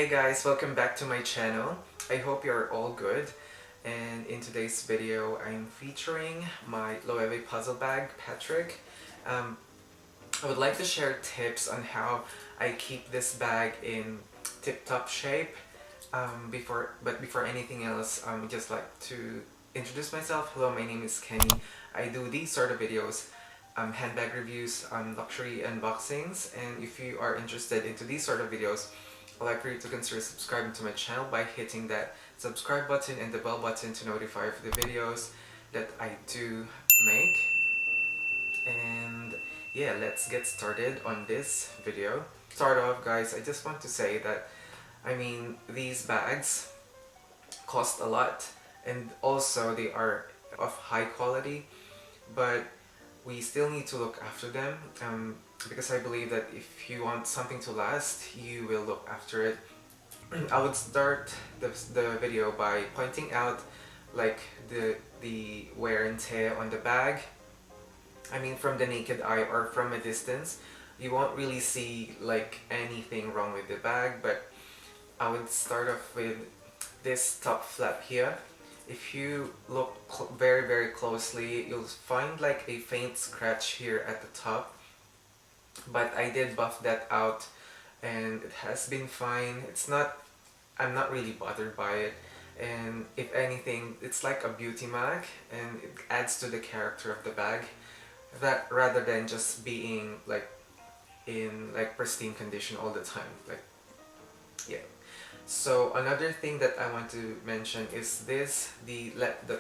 Hey guys, welcome back to my channel. I hope you're all good. And in today's video, I'm featuring my Loewe puzzle bag, Patrick. I would like to share tips on how I keep this bag in tip-top shape. Before anything else, I'd just like to introduce myself. Hello, my name is Kenny. I do these sort of videos, handbag reviews, luxury unboxings, and if you are interested into these sort of videos, I'd like for you to consider subscribing to my channel by hitting that subscribe button and the bell button to notify for the videos that I do make. And yeah, let's get started on this video. Start off, guys, I just want to say that these bags cost a lot, and also they are of high quality, but we still need to look after them because I believe that if you want something to last, you will look after it. I would start the video by pointing out like the wear and tear on the bag. From the naked eye or from a distance, you won't really see like anything wrong with the bag, but I would start off with this top flap here. If you look very closely, you'll find like a faint scratch here at the top, but I did buff that out and it has been fine. I'm not really bothered by it, and if anything, it's like a beauty mark and it adds to the character of the bag, that rather than just being like in like pristine condition all the time. Yeah. So another thing that I want to mention is the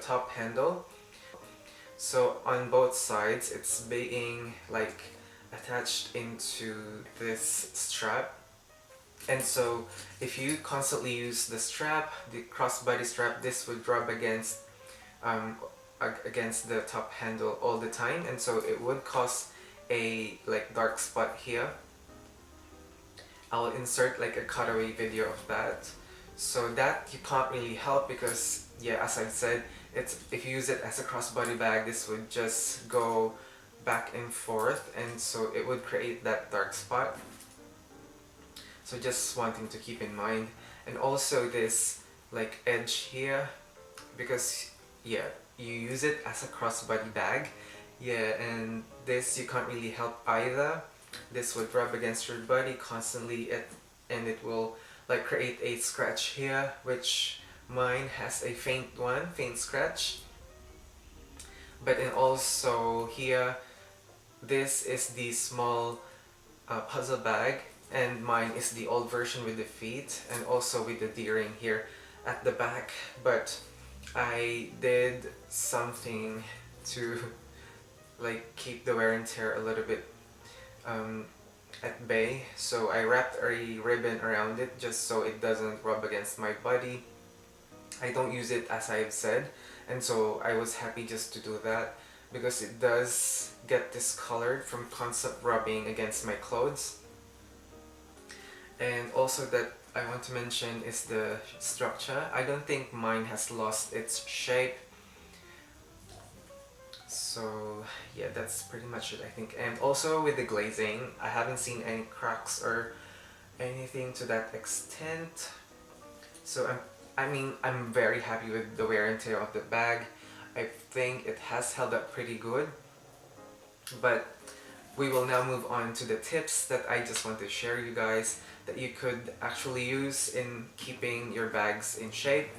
top handle. So on both sides, it's being like attached into this strap. And so if you constantly use the strap, the crossbody strap, this would rub against the top handle all the time, and so it would cause a like dark spot here. I'll insert like a cutaway video of that, so that you can't really help because, yeah, as I said, if you use it as a crossbody bag, this would just go back and forth, and so it would create that dark spot. So just wanting to keep in mind. And also this like edge here, because yeah, you use it as a crossbody bag, yeah, and this you can't really help either. This would rub against your body constantly, and it will like create a scratch here, which mine has a faint scratch. But then also here, this is the small puzzle bag, and mine is the old version with the feet and also with the D-ring here at the back. But I did something to like keep the wear and tear a little bit at bay, so I wrapped a ribbon around it just so it doesn't rub against my body. I don't use it, as I've said, and so I was happy just to do that because it does get discolored from constant rubbing against my clothes. And also that I want to mention is the structure. I don't think mine has lost its shape. So yeah, that's pretty much it, I think. And also with the glazing, I haven't seen any cracks or anything to that extent. So I'm very happy with the wear and tear of the bag. I think it has held up pretty good. But we will now move on to the tips that I just want to share you guys that you could actually use in keeping your bags in shape.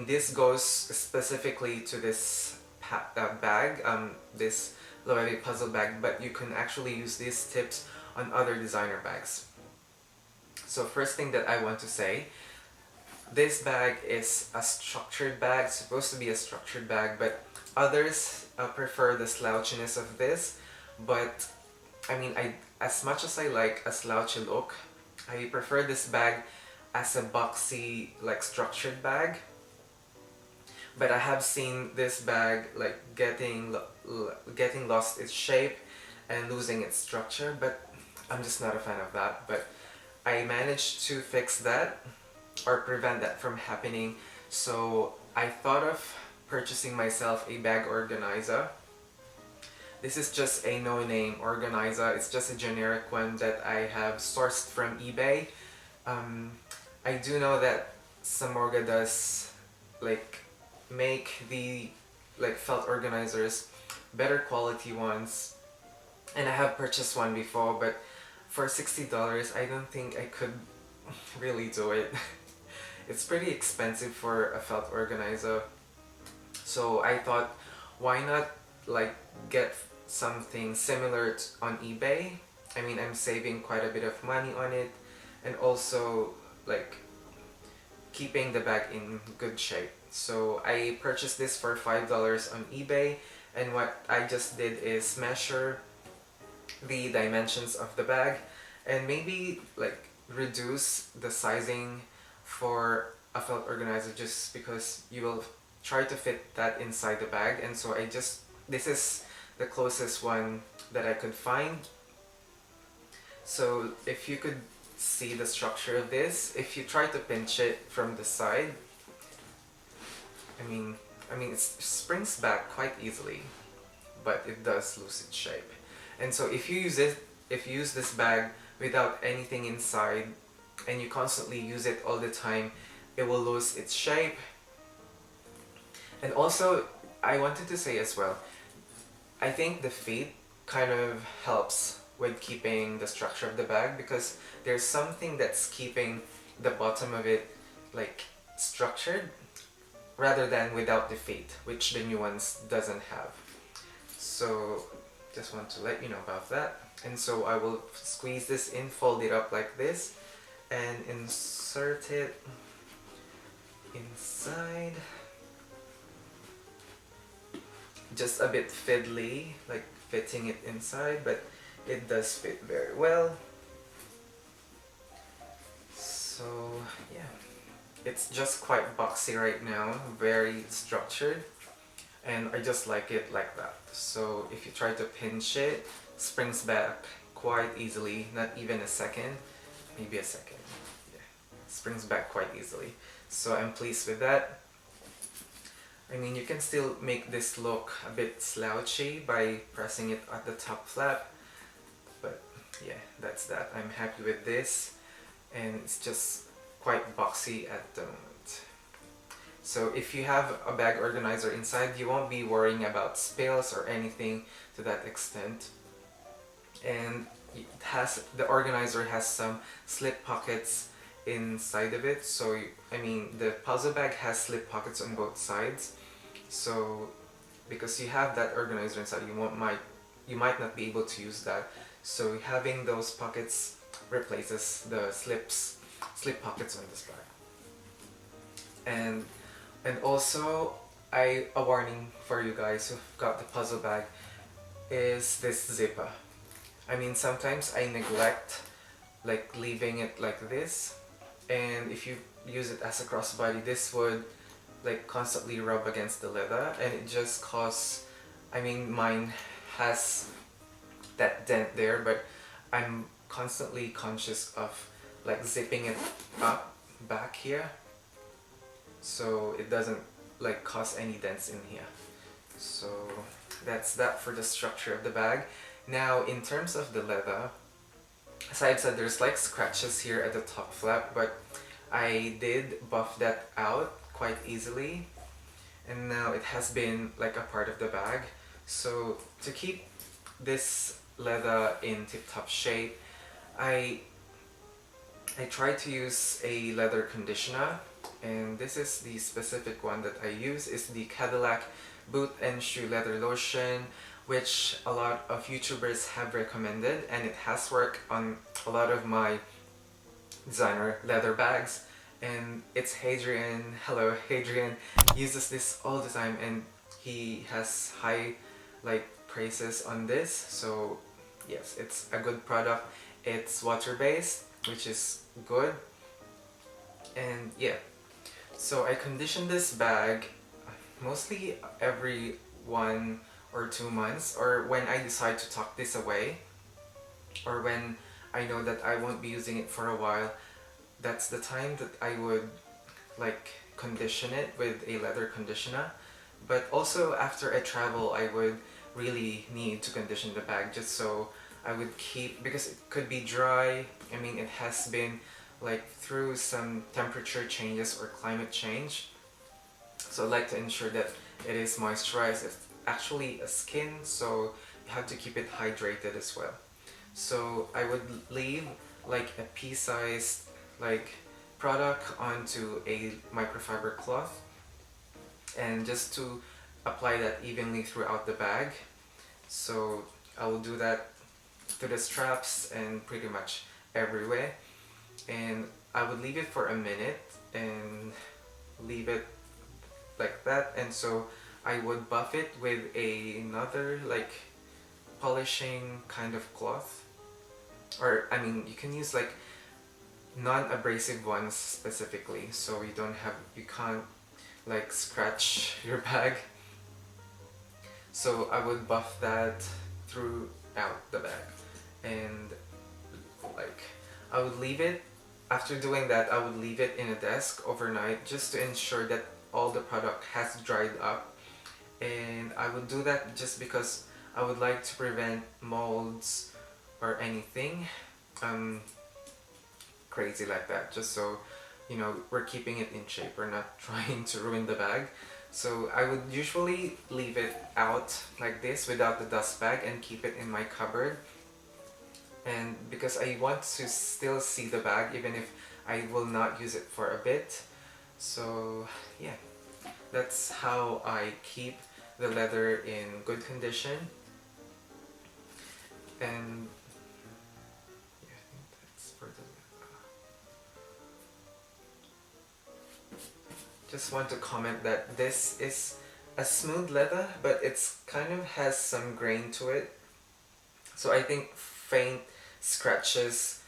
This goes specifically to this bag, this Loewe puzzle bag, but you can actually use these tips on other designer bags. So first thing that I want to say, this bag is a structured bag, supposed to be a structured bag, but others prefer the slouchiness of this. But as much as I like a slouchy look, I prefer this bag as a boxy, like structured bag. But I have seen this bag like getting lost its shape and losing its structure, but I'm just not a fan of that. But I managed to fix that or prevent that from happening. So I thought of purchasing myself a bag organizer. This is just a no-name organizer. It's just a generic one that I have sourced from eBay. I do know that Samorga does like make the like felt organizers, better quality ones, and I have purchased one before, but for $60 I don't think I could really do it. It's pretty expensive for a felt organizer, so I thought, why not like get something similar on eBay. I mean, I'm saving quite a bit of money on it, and also like keeping the bag in good shape. So I purchased this for $5 on eBay, and what I just did is measure the dimensions of the bag and maybe like reduce the sizing for a felt organizer, just because you will try to fit that inside the bag. And so this is the closest one that I could find. So if you could see the structure of this, if you try to pinch it from the side, I mean it springs back quite easily, but it does lose its shape. And so if you use this bag without anything inside, and you constantly use it all the time, it will lose its shape. And also, I wanted to say as well, I think the feet kind of helps with keeping the structure of the bag, because there's something that's keeping the bottom of it like structured, rather than without the feet, which the new ones doesn't have. So just want to let you know about that. And so I will squeeze this in, fold it up like this, and insert it inside. Just a bit fiddly, like fitting it inside, but it does fit very well. So yeah, it's just quite boxy right now, very structured, and I just like it like that. So if you try to pinch it, springs back quite easily, not even a second, maybe a second. Yeah, springs back quite easily. So I'm pleased with that. I mean, you can still make this look a bit slouchy by pressing it at the top flap, but yeah, that's that. I'm happy with this, and it's just quite boxy at the moment. So if you have a bag organizer inside, you won't be worrying about spills or anything to that extent. And the organizer has some slip pockets inside of it. So I mean, the puzzle bag has slip pockets on both sides. So because you have that organizer inside, you might not be able to use that. So having those pockets replaces the slip pockets on this bag. And also, a warning for you guys who've got the puzzle bag is this zipper. I mean, sometimes I neglect like leaving it like this, and if you use it as a crossbody, this would like constantly rub against the leather, and it just causes, I mean, mine has that dent there, but I'm constantly conscious of like zipping it up back here so it doesn't like cause any dents in here. So that's that for the structure of the bag. Now in terms of the leather, as I've said, there's like scratches here at the top flap, but I did buff that out quite easily, and now it has been like a part of the bag. So to keep this leather in tip-top shape, I tried to use a leather conditioner, and this is the specific one that I use. Is the Cadillac Boot and Shoe Leather Lotion, which a lot of YouTubers have recommended, and it has worked on a lot of my designer leather bags. And it's Hadrian, hello Hadrian, uses this all the time, and he has high like praises on this. So yes, it's a good product. It's water-based, which is good. And yeah, so I condition this bag mostly every 1 or 2 months, or when I decide to tuck this away, or when I know that I won't be using it for a while. That's the time that I would like condition it with a leather conditioner. But also after I travel, I would really need to condition the bag, just so I would keep, because it could be dry. I mean, it has been like through some temperature changes or climate change. So I like to ensure that it is moisturized. It's actually a skin, so you have to keep it hydrated as well. So I would leave like a pea-sized like product onto a microfiber cloth, and just to apply that evenly throughout the bag. So I will do that to the straps and pretty much everywhere, and I would leave it for a minute and leave it like that. And so I would buff it with another like polishing kind of cloth, or I mean you can use like non-abrasive ones specifically, so you can't like scratch your bag. So I would buff that throughout the bag, and like I would leave it, after doing that I would leave it in a desk overnight just to ensure that all the product has dried up. And I would do that just because I would like to prevent molds or anything crazy like that, just so you know we're keeping it in shape, we're not trying to ruin the bag. So I would usually leave it out like this without the dust bag and keep it in my cupboard, and because I want to still see the bag even if I will not use it for a bit. So yeah, that's how I keep the leather in good condition. And yeah, I think that's for the just want to comment that this is a smooth leather, but it's kind of has some grain to it. So I think faint scratches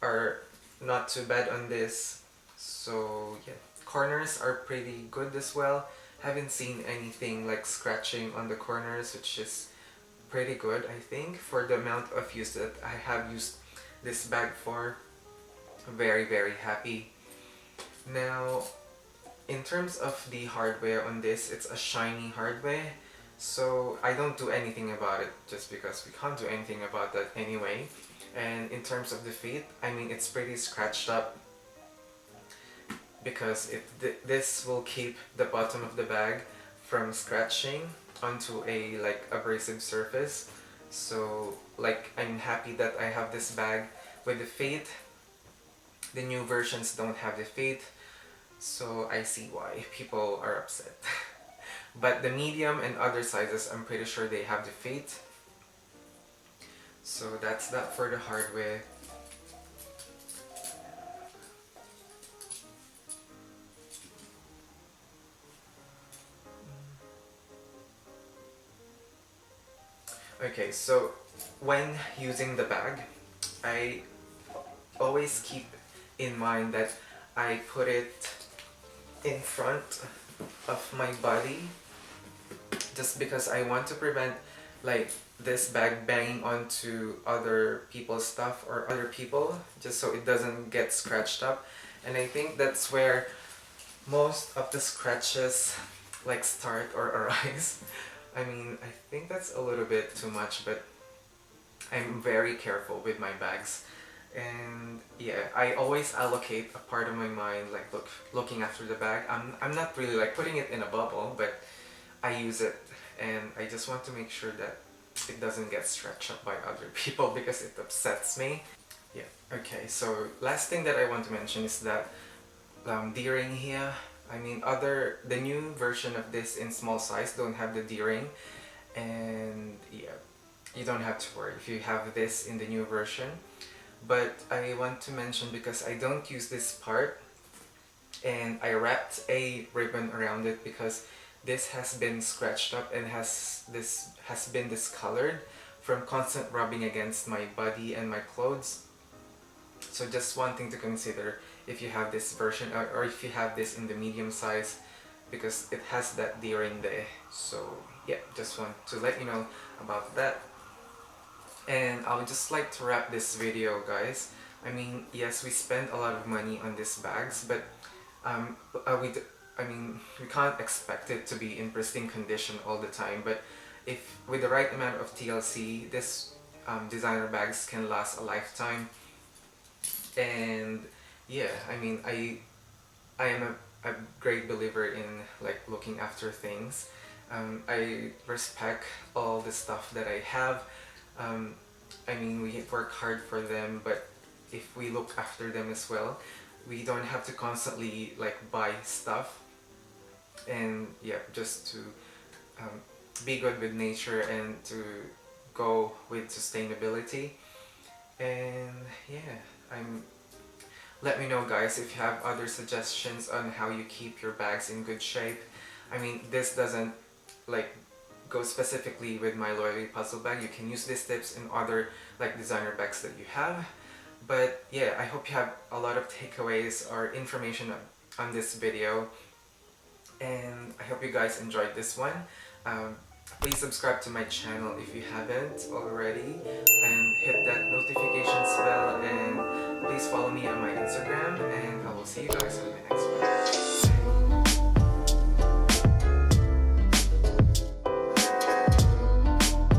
are not too bad on this. So yeah, corners are pretty good as well. Haven't seen anything like scratching on the corners, which is pretty good I think for the amount of use that I have used this bag for. Very happy. Now in terms of the hardware on this, it's a shiny hardware, so I don't do anything about it just because we can't do anything about that anyway. And in terms of the feet, I mean it's pretty scratched up because this will keep the bottom of the bag from scratching onto a like abrasive surface. So like I'm happy that I have this bag with the feet. The new versions don't have the feet, so I see why people are upset. But the medium and other sizes, I'm pretty sure they have the feet. So that's that for the hardware. Okay, so when using the bag, I always keep in mind that I put it in front of my body, just because I want to prevent like this bag banging onto other people's stuff or other people, just so it doesn't get scratched up. And I think that's where most of the scratches like start or arise. I mean, I think that's a little bit too much, but I'm very careful with my bags. And yeah, I always allocate a part of my mind like looking after the bag. I'm not really like putting it in a bubble, but I use it, and I just want to make sure that it doesn't get stretched up by other people because it upsets me. Yeah, okay, so last thing that I want to mention is that D-ring here. I mean, the new version of this in small size don't have the D-ring, and yeah, you don't have to worry if you have this in the new version. But I want to mention, because I don't use this part, and I wrapped a ribbon around it because this has been scratched up and has been discolored from constant rubbing against my body and my clothes. So just one thing to consider if you have this version, or if you have this in the medium size, because it has that D-ring there. So yeah, just want to let you know about that. And I would just like to wrap this video, guys. I mean, yes, we spend a lot of money on these bags, but we can't expect it to be in pristine condition all the time. But if with the right amount of TLC, this designer bags can last a lifetime. And yeah, I mean, I am a great believer in like looking after things. I respect all the stuff that I have. Um, I mean, we work hard for them, but if we look after them as well, we don't have to constantly like buy stuff. And yeah, just to um, be good with nature and to go with sustainability. And yeah, I'm let me know, guys, if you have other suggestions on how you keep your bags in good shape. I mean, this doesn't like go specifically with my Loewe puzzle bag. You can use these tips in other like designer bags that you have. But yeah, I hope you have a lot of takeaways or information on this video. And I hope you guys enjoyed this one. Um, Please subscribe to my channel if you haven't already, and hit that notifications bell, and please follow me on my Instagram, and I will see you guys